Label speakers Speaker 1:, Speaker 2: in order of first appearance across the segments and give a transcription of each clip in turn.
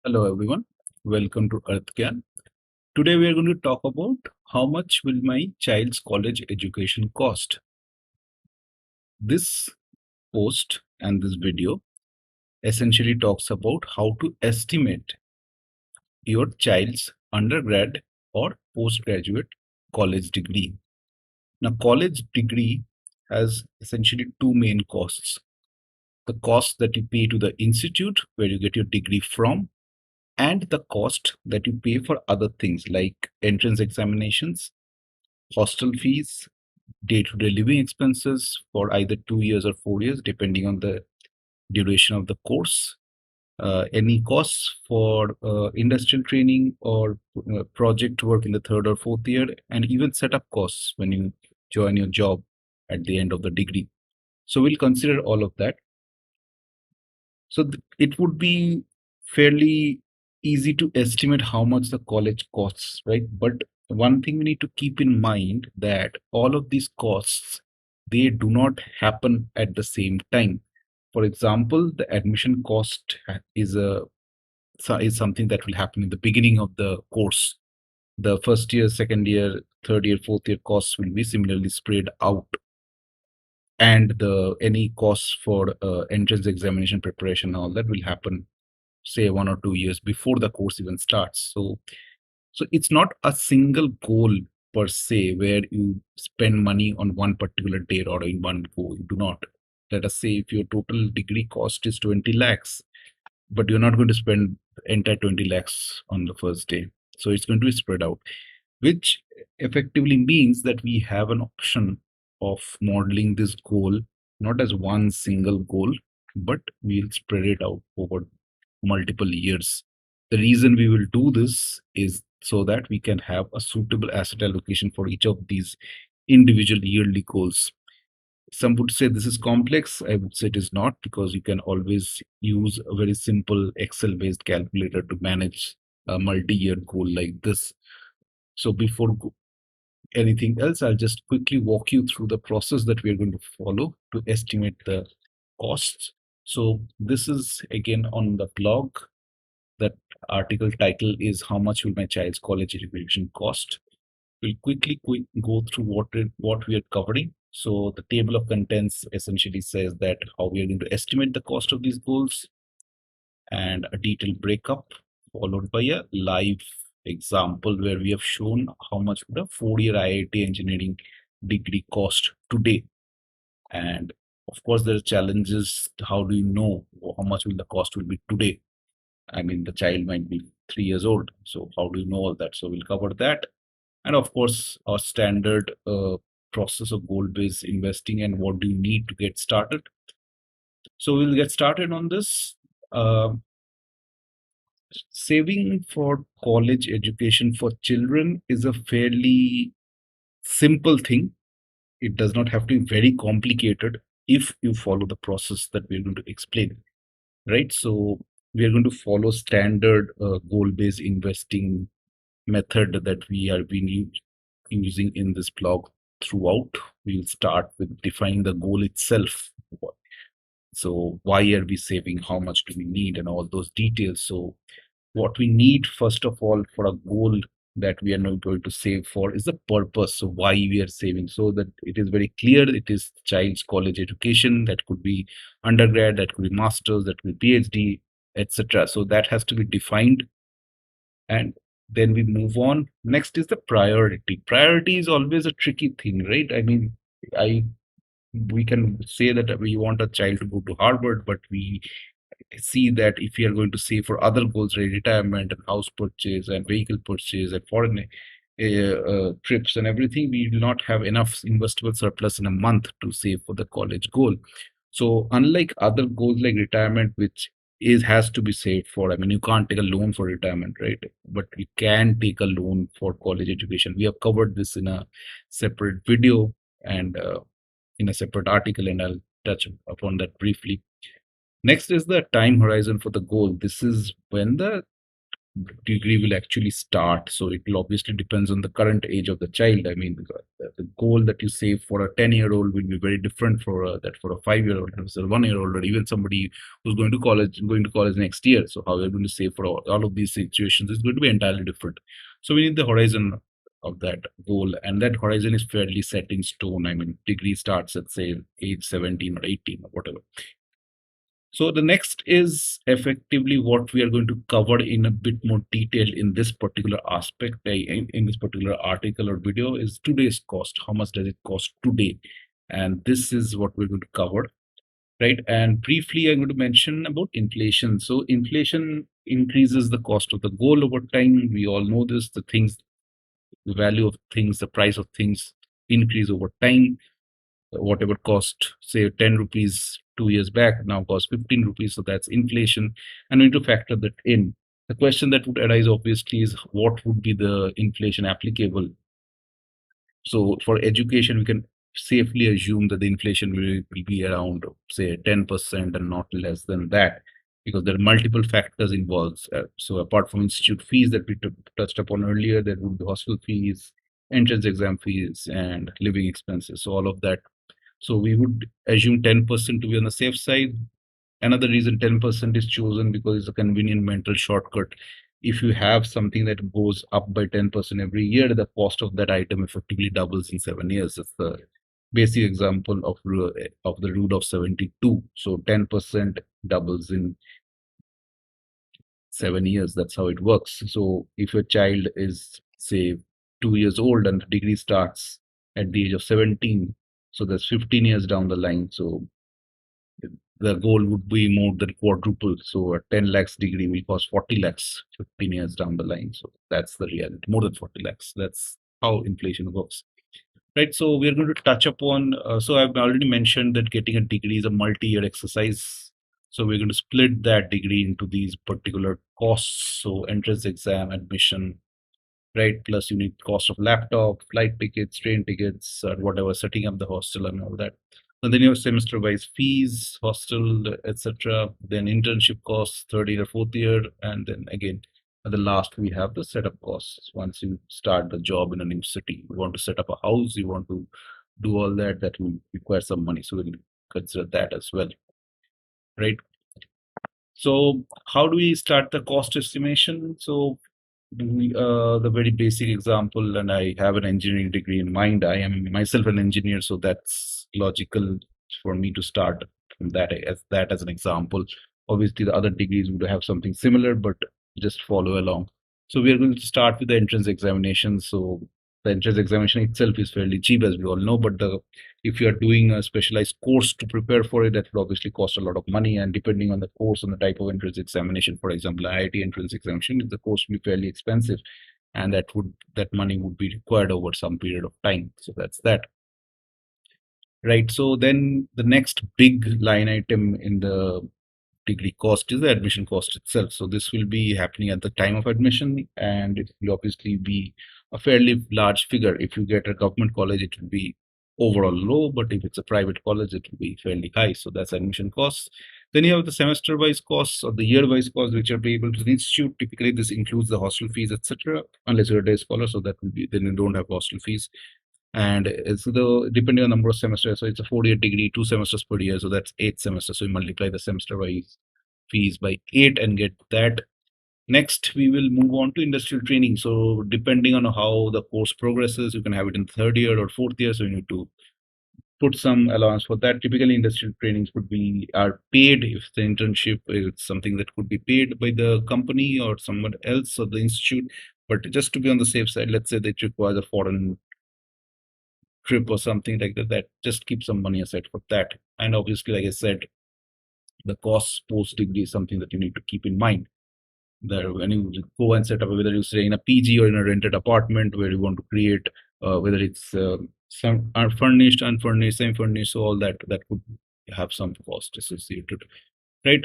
Speaker 1: Hello everyone, welcome to EarthGyan. Today we are going to talk about how much will my child's college education cost. This post and this video essentially talks about how to estimate your child's undergrad or postgraduate college degree. Now, college degree has essentially two main costs. The cost that you pay to the institute where you get your degree from, and the cost that you pay for other things like entrance examinations, hostel fees, day-to-day living expenses for either 2 years or 4 years, depending on the duration of the course. Any costs for industrial training or project work in the third or fourth year, and even setup costs when you join your job at the end of the degree. So we'll consider all of that. So it would be fairly easy to estimate how much the college costs, right? But one thing we need to keep in mind that all of these costs, they do not happen at the same time. For example, the admission cost is something that will happen in the beginning of the course. The first year, second year, third year, fourth year costs will be similarly spread out, and the any costs for entrance examination preparation and all that will happen say 1 or 2 years before the course even starts. So it's not a single goal per se where you spend money on one particular date or in one go. You do not. Let us say if your total degree cost is 20 lakhs, but you're not going to spend the entire 20 lakhs on the first day. So it's going to be spread out, which effectively means that we have an option of modeling this goal not as one single goal, but we'll spread it out over multiple years. The reason we will do this is so that we can have a suitable asset allocation for each of these individual yearly goals. Some would say this is complex. I would say it is not, because you can always use a very simple Excel based calculator to manage a multi year goal like this. So before anything else, I'll just quickly walk you through the process that we are going to follow to estimate the costs. So this is again on the blog. That article title is "How much will my child's college education cost?" We'll quickly go through what we are covering. So the table of contents essentially says that how we are going to estimate the cost of these goals, and a detailed breakup followed by a live example where we have shown how much would a 4-year IIT engineering degree cost today. And of course, there are challenges. How do you know how much will the cost will be today? I mean, the child might be 3 years old. So how do you know all that? So we'll cover that. And of course, our standard process of goal-based investing and what do you need to get started. So we'll get started on this. Uh, Saving for college education for children is a fairly simple thing. It does not have to be very complicated if you follow the process that we're going to explain, right? So we are going to follow standard goal-based investing method that we have been using in this blog throughout. We'll start with defining the goal itself. So why are we saving? How much do we need? And all those details. So what we need first of all for a goal that we are not going to save for is the purpose. So why we are saving, so that it is very clear it is child's college education. That could be undergrad, that could be masters, that could be PhD, etc. So that has to be defined, and then we move on. Next is the priority. Priority is always a tricky thing, right? I mean, I we can say that we want a child to go to Harvard, but we see that if we are going to save for other goals, like retirement and house purchase and vehicle purchase and foreign trips and everything, we will not have enough investable surplus in a month to save for the college goal. So unlike other goals like retirement, which is has to be saved for, I mean, you can't take a loan for retirement, right? But you can take a loan for college education. We have covered this in a separate video and in a separate article, and I'll touch upon that briefly. Next is the time horizon for the goal. This is when the degree will actually start. So it will obviously depends on the current age of the child. I mean, the goal that you save for a 10-year-old will be very different that for a 5-year-old, or a 1-year-old, or even somebody who's going to college next year. So how you're going to save for all of these situations is going to be entirely different. So we need the horizon of that goal, and that horizon is fairly set in stone. I mean, degree starts at say age 17 or 18 or whatever. So the next is effectively what we are going to cover in a bit more detail in this particular aspect, in this particular article or video, is today's cost. How much does it cost today? And this is what we're going to cover, right? And briefly, I'm going to mention about inflation. So inflation increases the cost of the goal over time. We all know this. The value of things, the price of things increase over time. Whatever cost say 10 rupees 2 years back now costs 15 rupees, so that's inflation, and we need to factor that in. The question that would arise obviously is what would be the inflation applicable. So for education we can safely assume that the inflation will be around say 10% and not less than that, because there are multiple factors involved. So apart from institute fees that we touched upon earlier, there would be hostel fees, entrance exam fees, and living expenses. So all of that, so we would assume 10% to be on the safe side. Another reason 10% is chosen because it's a convenient mental shortcut. If you have something that goes up by 10% every year, the cost of that item effectively doubles in 7 years. That's the basic example of the rule of 72. So 10% doubles in 7 years. That's how it works. So if your child is say 2 years old and the degree starts at the age of 17, so that's 15 years down the line. So the goal would be more than quadruple. So a 10 lakhs degree will cost 40 lakhs 15 years down the line. So that's the reality, more than 40 lakhs. That's how inflation works. Right. So we're going to touch upon, so I've already mentioned that getting a degree is a multi-year exercise. So we're going to split that degree into these particular costs. So entrance exam, admission, right? Plus you need cost of laptop, flight tickets, train tickets, or whatever, setting up the hostel and all that. And then you have semester-wise fees, hostel, etc. Then internship costs, third year, fourth year, and then again at the last we have the setup costs. Once you start the job in a new city, you want to set up a house, you want to do all that. That will require some money, so we'll consider that as well, right? So how do we start the cost estimation? So the very basic example, and I have an engineering degree in mind. I am myself an engineer, so that's logical for me to start from that as an example. Obviously, the other degrees would have something similar, but just follow along. So we are going to start with the entrance examination. So the entrance examination itself is fairly cheap, as we all know, but the if you are doing a specialized course to prepare for it, that will obviously cost a lot of money. And depending on the course and the type of entrance examination, for example, IIT entrance examination, the course will be fairly expensive, and that money would be required over some period of time. So that's that. Right. So then the next big line item in the degree cost is the admission cost itself. So this will be happening at the time of admission, and it will obviously be a fairly large figure. If you get a government college, it will be overall low, but if it's a private college, it will be fairly high. So that's admission costs. Then you have the semester-wise costs or the year-wise costs, which are payable to the institute. Typically, this includes the hostel fees, etc. Unless you're a day scholar, so that will be then you don't have hostel fees. And it's the depending on number of semesters, so it's a 4-year degree, 2 semesters per year, so that's 8 semesters. So you multiply the semester-wise fees by 8 and get that. Next, we will move on to industrial training. So depending on how the course progresses, you can have it in third year or fourth year. So you need to put some allowance for that. Typically, industrial trainings are paid if the internship is something that could be paid by the company or someone else or the institute. But just to be on the safe side, let's say that it requires a foreign trip or something like that, just keep some money aside for that. And obviously, like I said, the cost post degree is something that you need to keep in mind. That when you go and set up, whether you stay in a PG or in a rented apartment where you want to create, whether it's some are furnished, unfurnished, semi-furnished, so all that could have some cost associated. Right,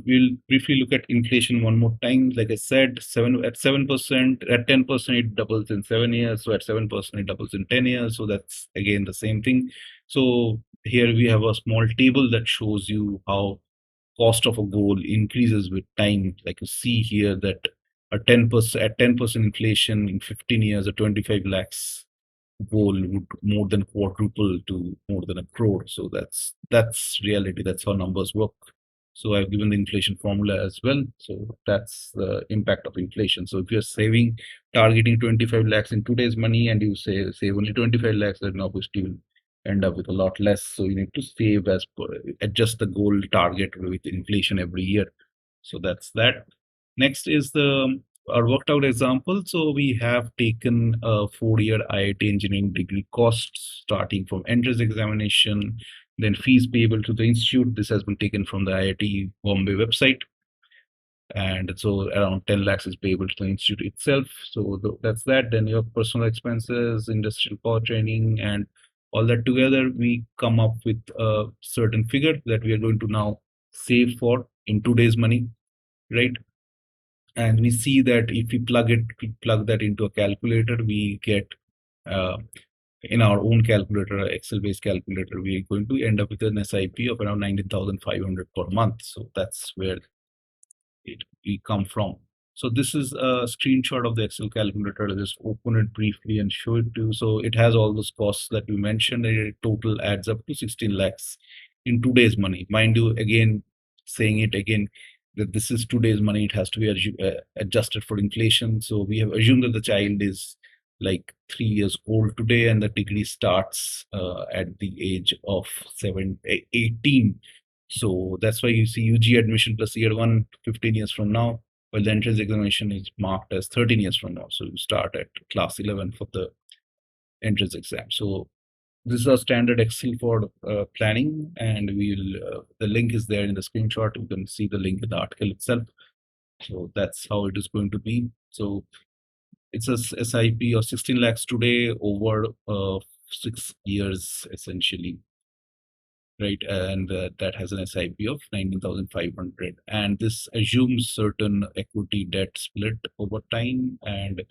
Speaker 1: we'll briefly look at inflation one more time. Like I said, 7%, at 10% it doubles in 7 years. So at 7% it doubles in 10 years. So that's again the same thing. So here we have a small table that shows you how cost of a goal increases with time. Like you see here that a 10% at 10% inflation in 15 years, a 25 lakhs goal would more than quadruple to more than a crore. So that's reality. That's how numbers work. So I've given the inflation formula as well. So that's the impact of inflation. So if you're saving, targeting 25 lakhs in today's money, and you save only 25 lakhs, then obviously you'll end up with a lot less. So you need to save as per, adjust the goal target with inflation every year. So that's that. Next is the our worked out example. So we have taken a 4-year IIT engineering degree costs starting from entrance examination, then fees payable to the institute. This has been taken from the IIT Bombay website. And so around 10 lakhs is payable to the institute itself. So that's that. Then your personal expenses, industrial power training, and all that together, we come up with a certain figure that we are going to now save for in today's money, right? And we see that if we plug that into a calculator, we get uh, in our own calculator, Excel-based calculator, we are going to end up with an SIP of around 19,500 per month. So that's where we come from. So this is a screenshot of the Excel calculator. I'll just open it briefly and show it to you. So it has all those costs that we mentioned, and it total adds up to 16 lakhs in today's money. Mind you, again, saying it again, that this is today's money. It has to be adjusted for inflation. So we have assumed that the child is like 3 years old today, and the degree starts at the age of 18. So that's why you see UG admission plus year one 15 years from now, while the entrance examination is marked as 13 years from now. So you start at class 11 for the entrance exam. So this is our standard Excel for planning, and we'll the link is there in the screenshot. You can see the link in the article itself. So that's how it is going to be. So it's a SIP of 16 lakhs today over 6 years essentially, right? And that has an SIP of 19,500. And this assumes certain equity debt split over time, and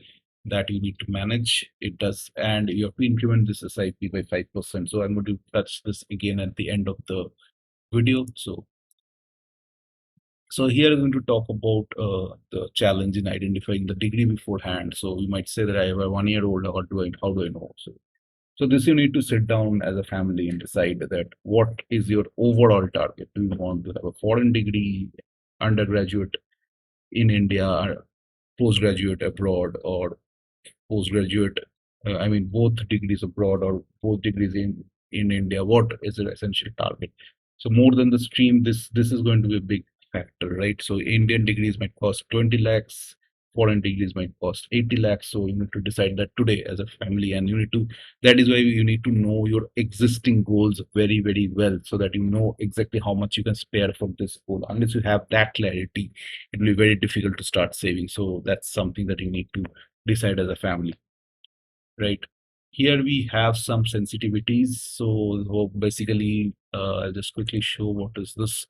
Speaker 1: that you need to manage. It does, and you have to increment this SIP by 5%. So I'm going to touch this again at the end of the video. So here I'm going to talk about the challenge in identifying the degree beforehand. So we might say that I have a 1-year-old, or how do I know? So this you need to sit down as a family and decide that what is your overall target. Do you want to have a foreign degree, undergraduate in India, or postgraduate abroad, or postgraduate, I mean, both degrees abroad or both degrees in India? What is the essential target? So more than the stream, this is going to be a big factor, right? So Indian degrees might cost 20 lakhs, foreign degrees might cost 80 lakhs. So you need to decide that today as a family, and you need to, that is why you need to know your existing goals very, very well, so that you know exactly how much you can spare for this goal. Unless you have that clarity, it will be very difficult to start saving. So that's something that you need to decide as a family, right? Here we have some sensitivities. So basically, I'll just quickly show what is this.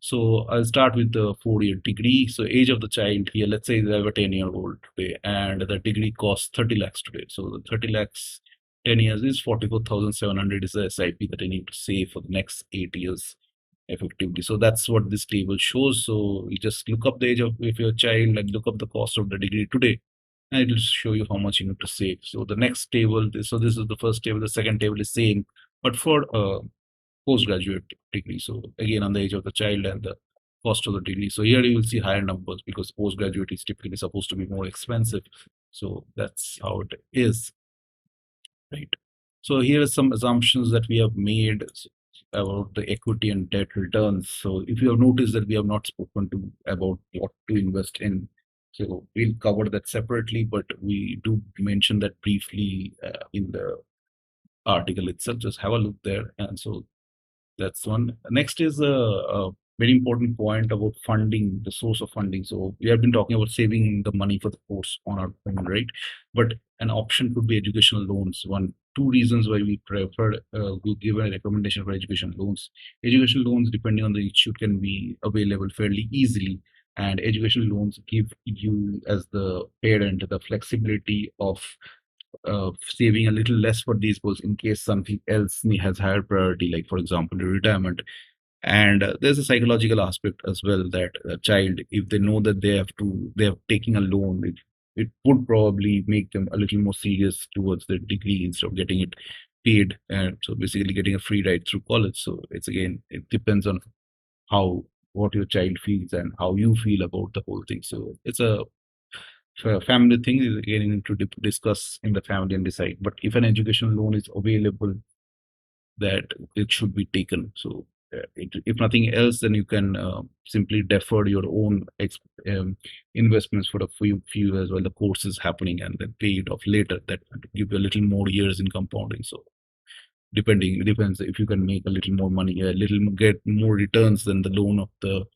Speaker 1: So I'll start with the 4-year degree. So age of the child here, let's say they have a 10-year-old today, and the degree costs 30 lakhs today. So the 30 lakhs, 10 years is 44,700 is the SIP that I need to save for the next 8 years effectively. So that's what this table shows. So you just look up the age of if your child, and look up the cost of the degree today, and it will show you how much you need to save. So the next table, so this is the first table, the second table is same, but for postgraduate degree. So again, on the age of the child and the cost of the degree. So here you will see higher numbers because postgraduate is typically supposed to be more expensive. So that's how it is, right? So here are some assumptions that we have made about the equity and debt returns. So if you have noticed that we have not spoken to about what to invest in, so we'll cover that separately, but we do mention that briefly in the article itself. Just have a look there. And so that's one. Next is a very important point about funding, the source of funding. So we have been talking about saving the money for the course on our own, right? But an option could be educational loans. Two reasons why we prefer, we give a recommendation for education loans. Education loans, depending on the institute, can be available fairly easily. And education loans give you, as the parent, the flexibility of saving a little less for these goals in case something else has higher priority, like for example retirement. And there's a psychological aspect as well, that a child, if they know that they're taking a loan, it would probably make them a little more serious towards their degree instead of getting it paid, and so basically getting a free ride through college. So it's, again, it depends on how, what your child feels and how you feel about the whole thing. So it's a family thing, is again, you need to discuss in the family and decide. But if an education loan is available, that it should be taken. So if nothing else, then you can simply defer your own investments for a few years while the course is happening, and then pay it off later. That will give you a little more years in compounding. So depending, it depends, if you can make a little more money, a little get more returns than the loan of the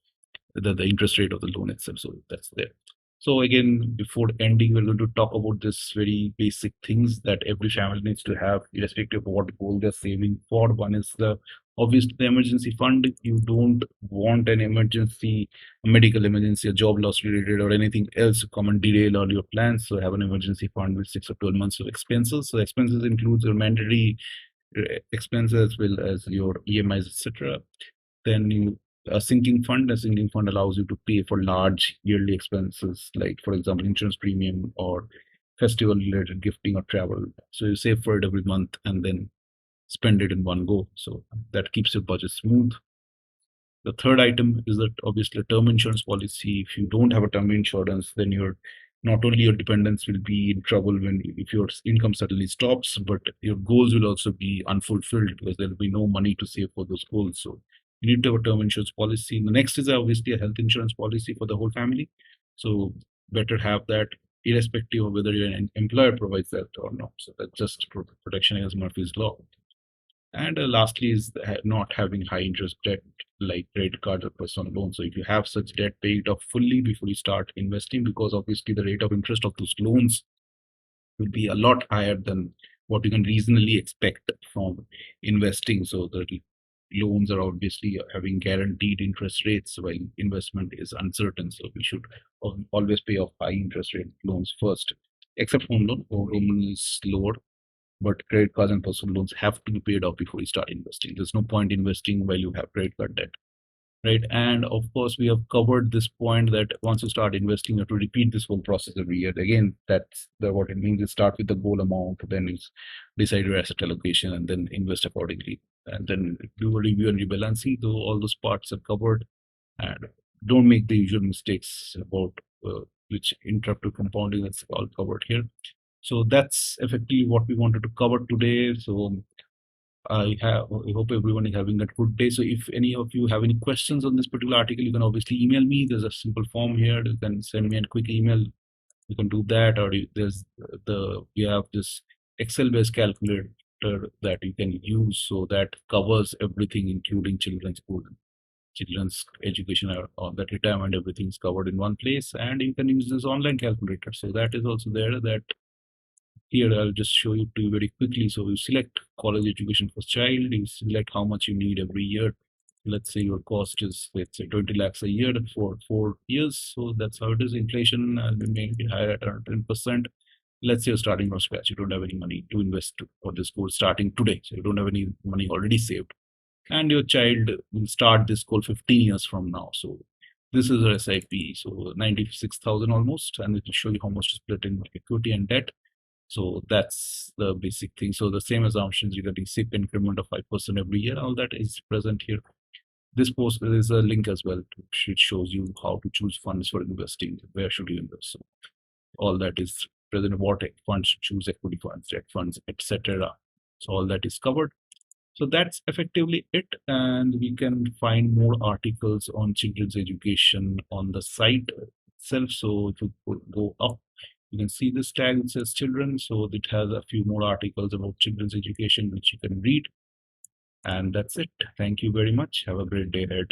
Speaker 1: interest rate of the loan itself. So that's there. So again, before ending, we're going to talk about this very basic things that every family needs to have, irrespective of what goal they're saving for. One is the obvious, the emergency fund. You don't want an emergency, a medical emergency, a job loss related, or anything else to come and derail all your plans. So have an emergency fund with 6 or 12 months of expenses. So expenses includes your mandatory expenses as well as your EMIs, etc. Then a sinking fund allows you to pay for large yearly expenses, like, for example, insurance premium or festival related gifting or travel. So you save for it every month and then spend it in one go. So that keeps your budget smooth. The third item is that obviously a term insurance policy. If you don't have a term insurance, then your, not only your dependents will be in trouble when, if your income suddenly stops, but your goals will also be unfulfilled because there will be no money to save for those goals. So you need to have a term insurance policy. The next is obviously a health insurance policy for the whole family. So better have that, irrespective of whether your employer provides that or not. So that's just protection against Murphy's law. And lastly is not having high interest debt like credit cards or personal loans. So if you have such debt, pay it off fully before you start investing, because obviously the rate of interest of those loans will be a lot higher than what you can reasonably expect from investing. So the loans are obviously having guaranteed interest rates, while investment is uncertain. So we should always pay off high interest rate loans first, except home loan. Home loan is lower, but credit cards and personal loans have to be paid off before you start investing. There's no point investing while you have credit card debt, right? And of course, we have covered this point that once you start investing, you have to repeat this whole process every year. Again, that's what it means is start with the goal amount, then you decide your asset allocation, and then invest accordingly. And then do a review and rebalancing. Though all those parts are covered, and don't make the usual mistakes about which interrupt to compounding. That's all covered here. So that's effectively what we wanted to cover today. So I hope everyone is having a good day. So if any of you have any questions on this particular article, you can obviously email me. There's a simple form here. You can send me a quick email. You can do that, or there's we have this Excel-based calculator that you can use, so that covers everything, including children's school, children's education, or that retirement. Everything's covered in one place, and you can use this online calculator. So that is also there. That here, I'll just show you to you very quickly. So you select college education for child, you select how much you need every year. Let's say your cost is, let's say, 20 lakhs a year for 4 years. So that's how it is. Inflation may be higher at around 10%. Let's say you're starting from scratch. You don't have any money to invest for this course starting today. So you don't have any money already saved. And your child will start this goal 15 years from now. So this is a SIP. So 96,000 almost. And it will show you how much to split in equity and debt. So that's the basic thing. So the same assumptions regarding SIP increment of 5% every year, all that is present here. This post, there is a link as well, which shows you how to choose funds for investing. Where should you invest? So all that is present. What funds to choose, equity funds, debt funds, etc. So all that is covered. So that's effectively it. And we can find more articles on children's education on the site itself. So if you go up, you can see this tag, it says children. So it has a few more articles about children's education, which you can read. And that's it. Thank you very much. Have a great day ahead.